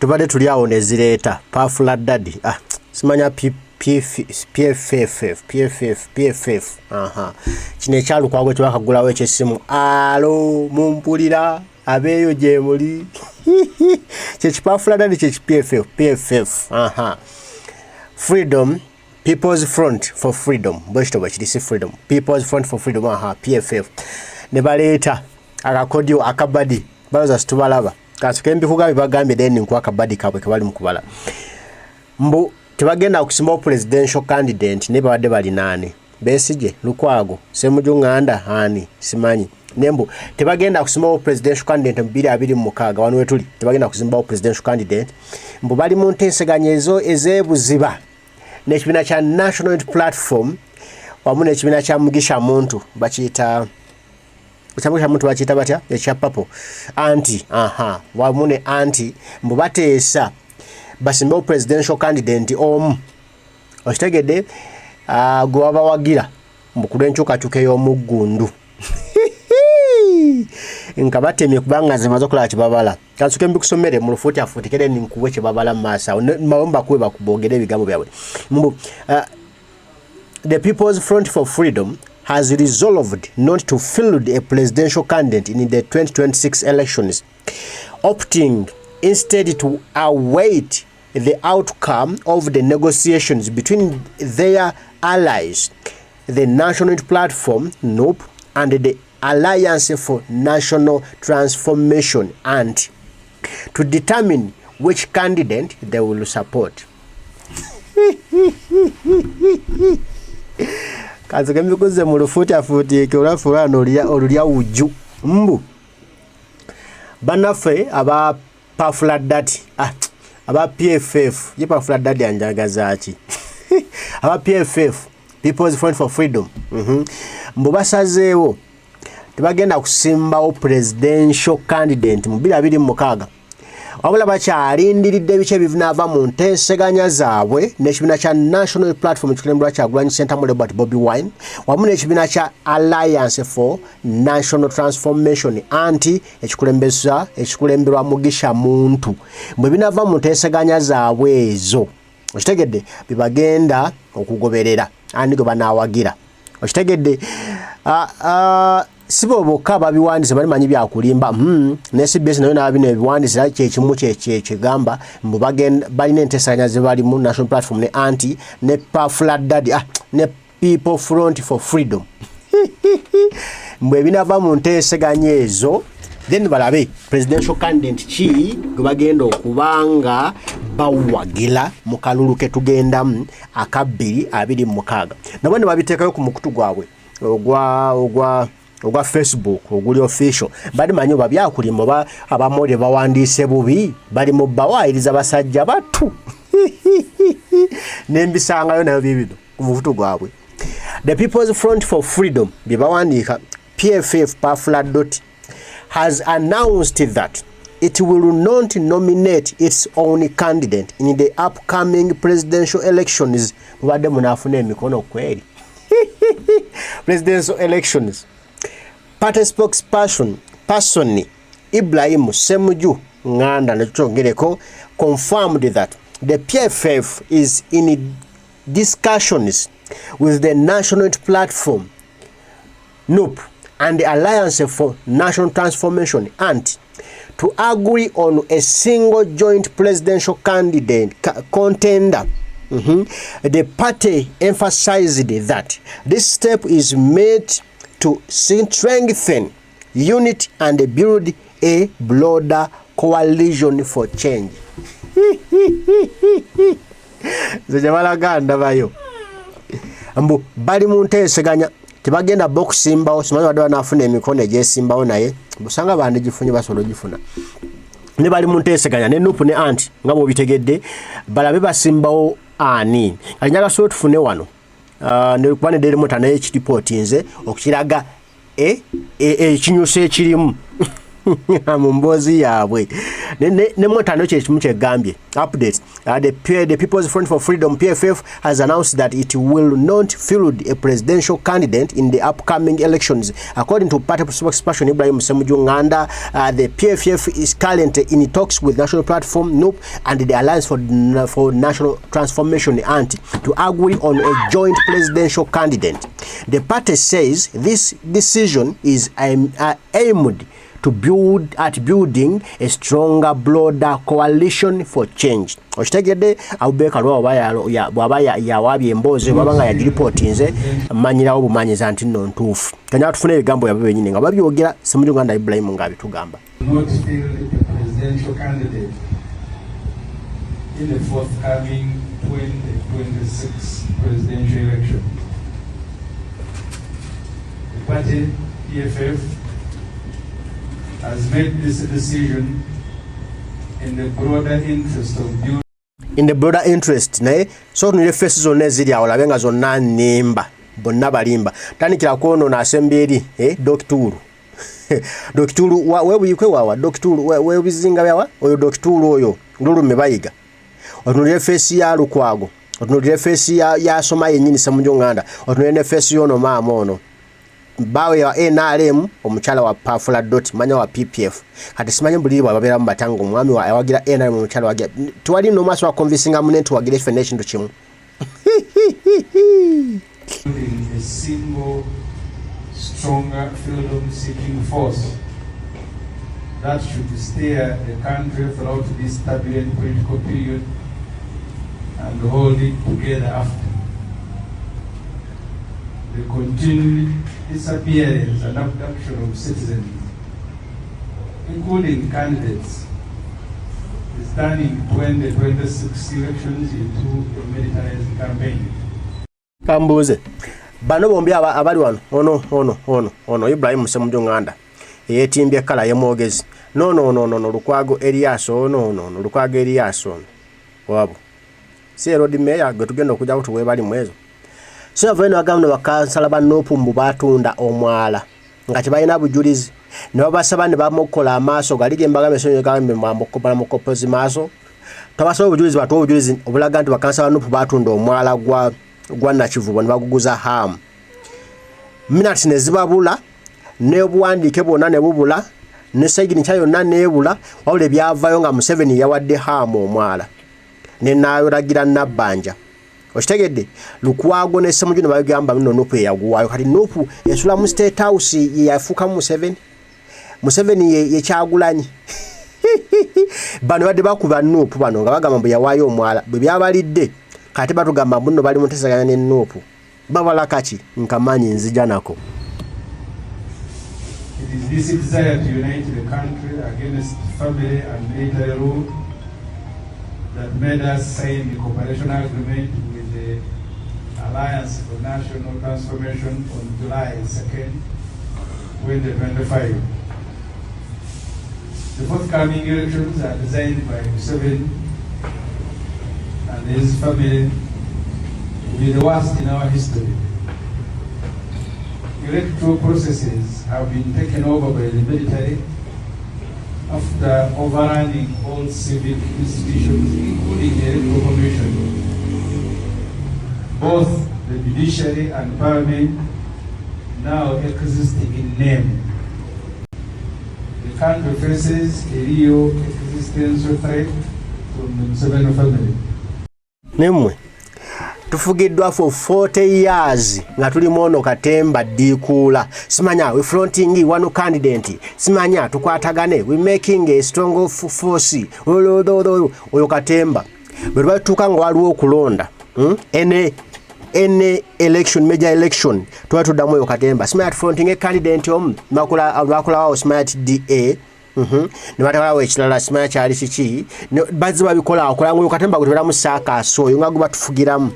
tubadde tuli awo ne zireeta Pafula Daddy simanya PFF kino ekyalukwago tebakagulawo ekyessimu alo mumpulira abeeyo gye muli kyekipafula Daddy PFF Freedom People's Front for Freedom bwekitoba kirisi Freedom People's Front for Freedom PFF ne baleeta akakodyo akabadi baloza situbalaba kasike mbikugabi bagambye then nku akabadi kabwe kebali mukubala mbu tebagenda okusimbawo presidential candidate ne babadde bali nane Besigye Lukwago Semujunganda hani simanyi nembu tebagenda kusimbawo presidential candidate 2026 wanu wetuli tebagenda kusimbawo presidential candidate mbu bali mu nteeseganyezo ezebuziba n'ekibiina kya National Unity Platform wamu n'ekibiina kya Mugisha Muntu bakiyita bakiyita batya ekya papo anti wamu ne anti mbu bateesa basimbawo presidential candidate omu okitegedde gwe wabawagira mbu ku lw'enkyukakyuka ey'omuggundu nka batemye kubanga zimaze okulaba kyebabala kansuke mbikusomere mu lufuutiafuutikere ninkuwe kyebabala mu maaso awo mawomba kuwe bakubogera ebigambo byabwe mbu the People's Front for Freedom has resolved not to field a presidential candidate in the 2026 elections, opting instead to await the outcome of the negotiations between their allies, the National Unity Platform, NUP, and the Alliance for National Transformation, and to determine which candidate they will support. Kanzike mbikuze mu lufuutiafuutiike olafulano olulya wujju mbu banaffe aba Pafula Daddy aba PFF ye Pafula Daddy anjagazaaki aba PFF People's Front for Freedom mbu basazeewo tebagenda kusimbawo presidential candidate mu 2026 wabula bakyalindiridde ebice ebivunava mu nteeseganya zaabwe n'ekibiina kya National Platform ekikulembera Kyagulanyi Ssentamu Robert Bobi Wine wamu n'ekibiina kya Alliance for National Transformation anti ekikulemberwa Mugisha Muntu bwe binava mu nteeseganya zaabwe ezo okitegedde bibagenda okugoberera ani gwe banaawagira okitegedde sibo bokka babiwandiise balimanyi byakulimba ne CBS nayo nabino ebiwandiisira kyekimu kyekigamba mbu balina enteeseganya ze bali mu National Platform ne anti ne Pafula Daddy ne People Front for Freedom mbu ebinava mu nteeseganya ezo then balabe presidential candidate ki gwe bagenda okubanga bawagira mu kalulu ke tugendamu aka 2026 nabo ne babiteekayo ku mukutu gwabwe ogwa Facebook oguli official bali manyo babyakulimo ba abamole bawandiise bubi bali mu bawayiriza basajja batu nembisangayo nayo bibido ku mukutu gwabwe the People's Front for Freedom bibawandika PFF Pafula Dot has announced that it will not nominate its own candidate in the upcoming presidential elections mubadde munafuna emikono kweri presidential elections. Party spokesperson Ibrahim Semuju Nganda Nechongereko confirmed that the PFF is in discussions with the National Unity Platform, NUP, and the Alliance for National Transformation, ANT, to agree on a single joint presidential contender. The party emphasized that this step is made to strengthen unity and build a broader coalition for change. Zejabalaganda bayo ambu bali mu nteeseganya tebagenda bokusimbawo simanyi wadde banafuna emikono egyesimbawo naye busanga bandi gifunye basobola gifuna ne bali mu nteeseganya ne NUP ne anti nga bwobitegedde balabe basimbawo ani alinyaga so tufune wano ne kubane dere mota naye ekiripooti nze okiraga ekinyuso ekirimu mumbozi yabwe ne motano kye kimu kyegambye update. The People's Front for Freedom PFF has announced that it will not field a presidential candidate in the upcoming elections. According to party spokesperson Ibrahim Semujunganda, the PFF is currently in talks with National Platform NUP and the Alliance for National Transformation ANT to agree on a joint presidential candidate. The party says this decision is aimed to building a stronger, broader coalition for change. Oshitegede abubeka lwa bwabaya yawabi emboze babanga ya reportinze manyira obumanyiza nti no ntuufu. Kanya tufune ebigambo yabwe benyine nga babyogera Semujunganda Ibrahim ngabi tugamba. Not still a presidential candidate in the forthcoming 2026 presidential election. The party PFF has made this decision in the broader interest of building. In the broader interest, naye so tunile faces zonna eziri awo labenga zonna nimba bonna balimba tanikira kuono na asemberi Dokituru Dokituru webuyikwe wawa Dokituru webizinga byawa oyo Dokituru oyo ndulume bayiga otunile face ya Lukwago otunile face ya Soma yennyini Semujunganda otunile face yono maama ono bawe ya NRM omuchala wa Pafula dot manya wa PPF kati simanye mbuliri babera mu batango mwami wa awagira NRM omuchala wagira twali no maso wa convincing amunent wagira definition to chimu a single stronger freedom seeking force that should steer the country throughout this turbulent political period and hold it together after. The continued disappearance and abduction of citizens, including candidates, is turning 2026 elections into a militarized campaign. Kambuze. Bano bombi abali wano ono Ibrahim Semujunganda yetimbye kala yemogezi. No Lukwago Elias no Lukwago Elias ono. Wabo. Si road mayor gwe tugenda okujja ko tuwe bali mwezo. SURVE no agamno bakansala banopu Mbu batunda omwala nga kibayina bujulizi ne babasaba ne bamukola amaaso galige embaga mesonyo gambe mwamukopala mukopozi maaso tabasaba bujulizi batu obujulizi obulaga nti bakansala banopu batunda omwala gwa nakivubo ne baguguza ham minutes ne zibabula ne obuwandike bwonna ne bubula ne sayigini kyayo nebula wabula byavayo nga Museveni yawadde ham omwala ne nayoragira Nabbanja. Oshitegedde Lukwago ne Semujuna bagamba nno Nupu yaguwayo kati Nupu esula mu State House yafuka mu Museveni ye kyagulanyi bano badde bakuba Nupu bano nga bagamba mbu yawayo omwala bwe byabalidde kati batugamba nno bali mutesaganya ne Nupu babala kaki nkamanyi nzija nako. It is this desire to unite the country against family and military rule that made us sign the cooperation agreement with the Alliance for National Transformation on July 2nd, 2025. The forthcoming elections are designed by Museveni and his family to be the worst in our history. Electoral processes have been taken over by the military after overrunning all civic institutions, including the Electoral Commission. Both the judiciary and parliament now exist in name. The country faces a real existential threat from the Museveni family. Nemwe tufugiddwa for 40 years nga tuli mono katemba dikula simanya we fronting one candidate simanya tukwatagane we making a strong force oyo katemba bwe batuka ngo waliwo okulonda any election major election twatuddamu oyo katemba simanya fronting a candidate makula wao smart DA ne batawala ekirala simanya kyali kiki bazzi babikola akola ngo katemba gutera mu saka so yo ngago batufugiramu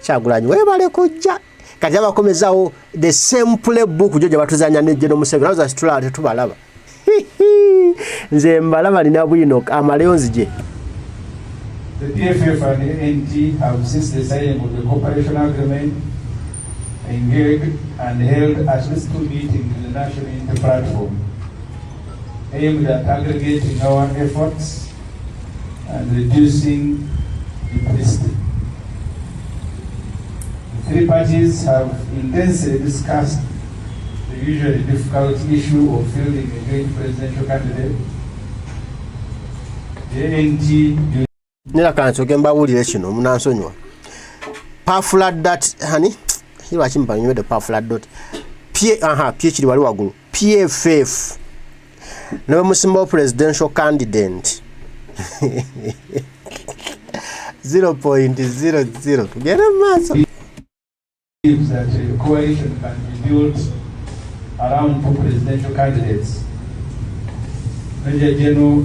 Chagulanyi webale kujja kati abakomezawo the same playbook joje batuzanya ne Jeno Museveni nazo situla tubalaba nze mbalaba nina bwino amaleyonzi je. The PFF and the NT have since the signing of the cooperation agreement engaged and held at least 2 meetings in the National Inter Platform aimed at aggregating our efforts and reducing duplicity. The three parties have intensely discussed the usually difficult issue of fielding a joint presidential candidate. The ANT nila kanso kemba wulire kino munansonywa paflat dot honey hiwa chimpa nyo the paflat dot PhD wali wagulu PFF no musimba presidential candidate 0.00 get a mass that a coalition can be built around two presidential candidates. Major General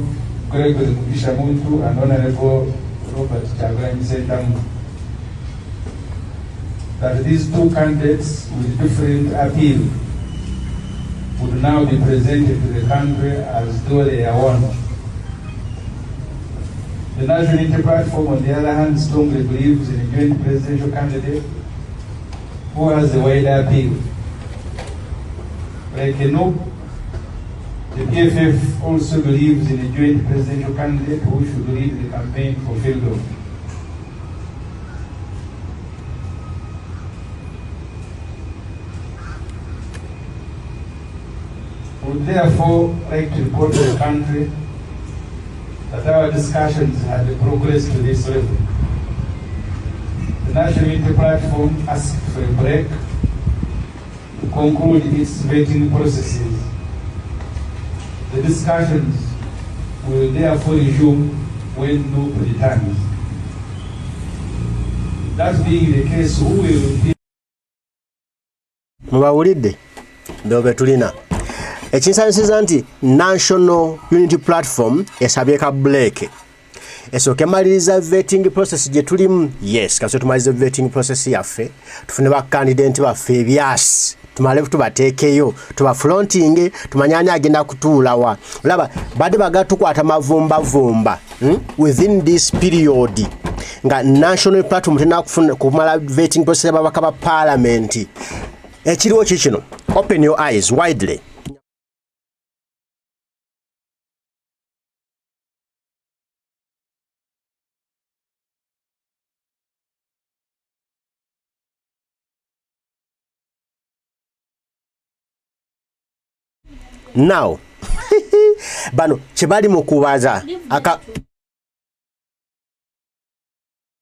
Gregory Muntu and Honorable Robert Mbu. That these two candidates with different appeal would now be presented to the country as though they are one. The National Unity Platform, on the other hand, strongly believes in a joint presidential candidate who has a wider appeal. Like the PFF also believes in a joint presidential candidate who should lead the campaign for freedom. We would therefore like to report to the country that our discussions had progressed to this level. The National Unity Platform asked for a break to conclude its vetting processes. The discussions will therefore resume when Nabo returns. That being the case, who will be Mwawulidde ndobe tulina ekinsanisiza nti National Unity Platform esabye ka break esooke maliriza vetting process gye tulimu. Yes, kaso tumalize vetting process yaffe tufune ba candidate baffe ebyasi tumale tubateekeyo tuba fronting tumanyanya agenda kutuulawa laba badde bagatukwata mavumba within this period nga National Platform tena kufuna kumala vetting process y'ababaka ba parliament ekiriwo kikino. Open your eyes widely. Now bano chebali mukubaza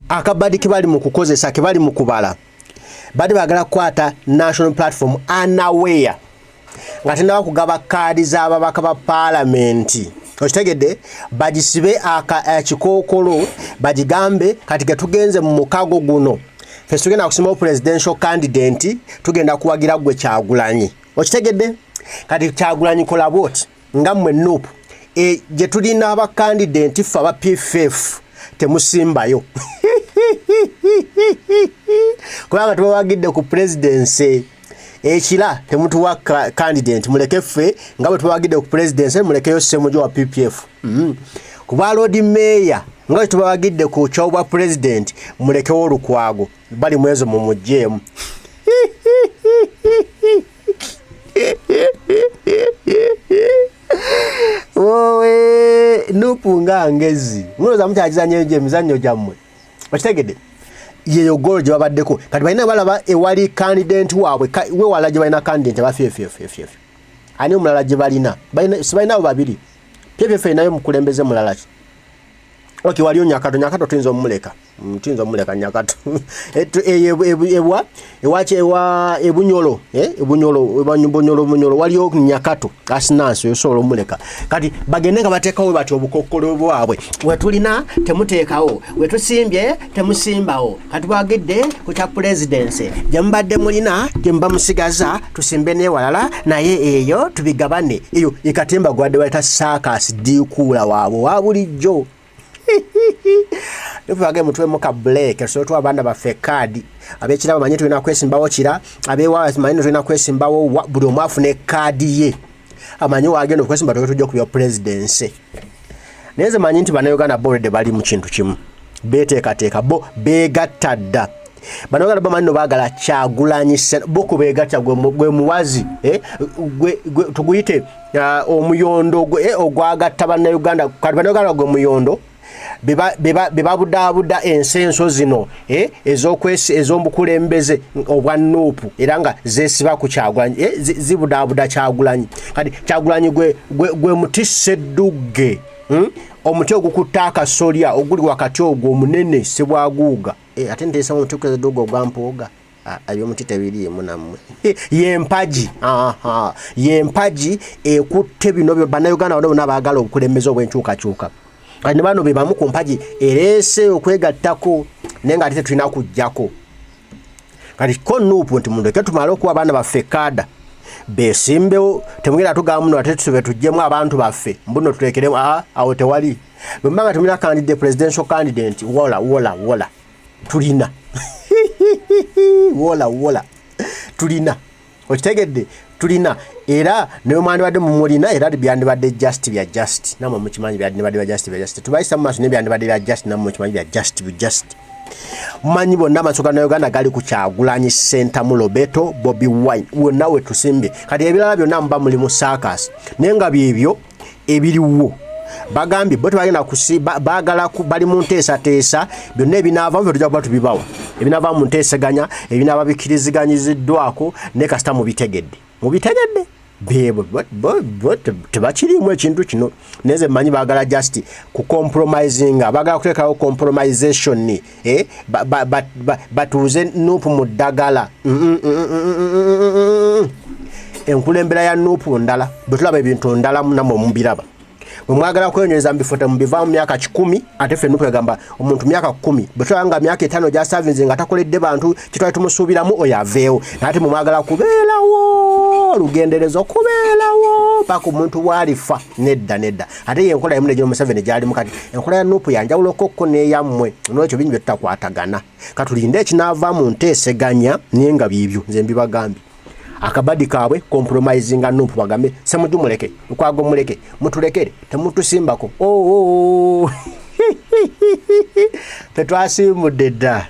akabadi kibali mukukozesa kibali mukubala badi bagala kwata National Platform unaware ngati ndawa kugaba kadi z'ababaka ba parliament okitegedde bagisibe ekikookolo bagigambe kati getugenze mu mukago guno ffe tugenda kusimbawo presidential candidate tugenda kuwagira gwe Kyagulanyi okitegedde kati Kyagulanyi kola bwoti nga mmwe Nuupu gye tulina aba candidate ffe aba PFF temusimbayo kubanga tubawagidde ku presidency ekira temutuwa candidate muleke ffe nga bwe tubawagidde ku presidency mulekeyo Ssemujju wa PPF kuba Lord Mayor nga bwe tubawagidde ku Kubwa President mulekewo Olukwago bali mwezo mu mujjeemu wowe Nuupu nga ngezi muloza mukyakizanyo emizannyo gyammwe okitegedde yeyo golo gye babaddeko kati balina balaba ewali candidate waabwe we wala gye balina candidate aba FFF ani omulala gye balina sibalinawo babiri PFF nayo mukulembeze mulala ki okay waliyo Nyakato tuyinza omuleka Nyakato ebunyolo waliyo Nyakato asinansi osobola omuleka kati bagende nga bateekawo bati obukokkolo bwabwe wetulina temuteekawo wetusimbye temusimbawo kati bwagidde ku kya presidency gye mubadde mulina gye muba musigaza tusimbe n'ewalala naye eyo tubigabane eyo ekatemba gwadde bayita circus diikuula waabwe wa bulijjo Nufage mutwe muka break so tu abana baffe kadi abekira bamanyi tulina kwesimbawo kira abewa manyi tulina kwesimbawo buli omu afune kadi ye amanyi wagenda okwesimba tujja ku presidency neze manyi nti bana Uganda board bali mu kintu kimu beteekateeka bo begattadda banogala bamanyi bagala Kyagulanyi boko begatta gwe muwazi tuguyite omuyondo ogwagatta bannayuganda kati banogala gwe muyondo beba budabuda ensenso zino ez'omukulembeze obwa Nuupu era nga zesiba ku Kyagulanyi zibudabuda Kyagulanyi kati Kyagulanyi gwe mutisse ddugge omuti ogukutta akasolya oguli wakati ogwo omunene sebwaguuga ate nteesa omuti gw'eddugge ogwampooga ebyomuti tebiriimu nammwe yempagi ekutte bino bannayuganda bonna baagala obukulembeze obw'enkyukakyuka ne bano be bamu ku mpagi ereese okwegattako naye nga ate tetulina kujjako kati ko Nuupu nti mundeke tumale okuwa abaana baffe kaada besimbewo temugenda tugamba muno ate tube tujjemu abantu baffe mbuno tulekeremu awo tewali bwe mbanga tumira presidential candidate wola tulina wola tulina okitegedde tulina era ne mwandibadde mumulina era byandibadde just bya just namwe mukimanyi byandibadde bya just tubayisa mu maaso ne byandibadde bya just namwe mukimanyi bya just manyi bonna amasooka na Uganda gali ku Kyagulanyi Center mu Lobeto Bobi Wine wonna we tusimbe kati ebirala byonna mba muli mu circus naye nga byebyo ebiriwo bagambye bo tebagenda baagala bali mu nteesateesa byonna ebinaavamu tujja kuba tubibawa ebinaava mu nteeseganya ebinaava bikiriziganyiziddwako ne kasita mubitegedde tebakirimu ekintu kino neze manyi baagala just ku compromisinga baagala kuteekawo compromisation batuuze Nuupu mu ddagala enkulembera ya Nuupu ndala bwe tulaba ebintu ndala namwe mubiraba bwe mwagala kwenyereza mbifuta mubivaamu myaka 10 ate ffe Nuupu yagamba omuntu myaka 10 bwe tulanga myaka 5 gya service nga takoledde bantu kitwali tumusuubiramu oyo aveewo naate mwagala kubeerawo olugenderezo kubeerawo paka omuntu walifa nedda ate yenkola yemu negyo Museveni gyali mukati enkola ya Nuupu yanjawulo kokko n'eyammwe n'ekyo bingi bye tutakwatagana katulinde ekinaava mu nteeseganya naye nga byebyo nze mbibagambye akabadi kaabwe compromisinga Nuupu bagambe semujju muleke ukwago muleke mutulekere temutusimbako tetwasimbudde dda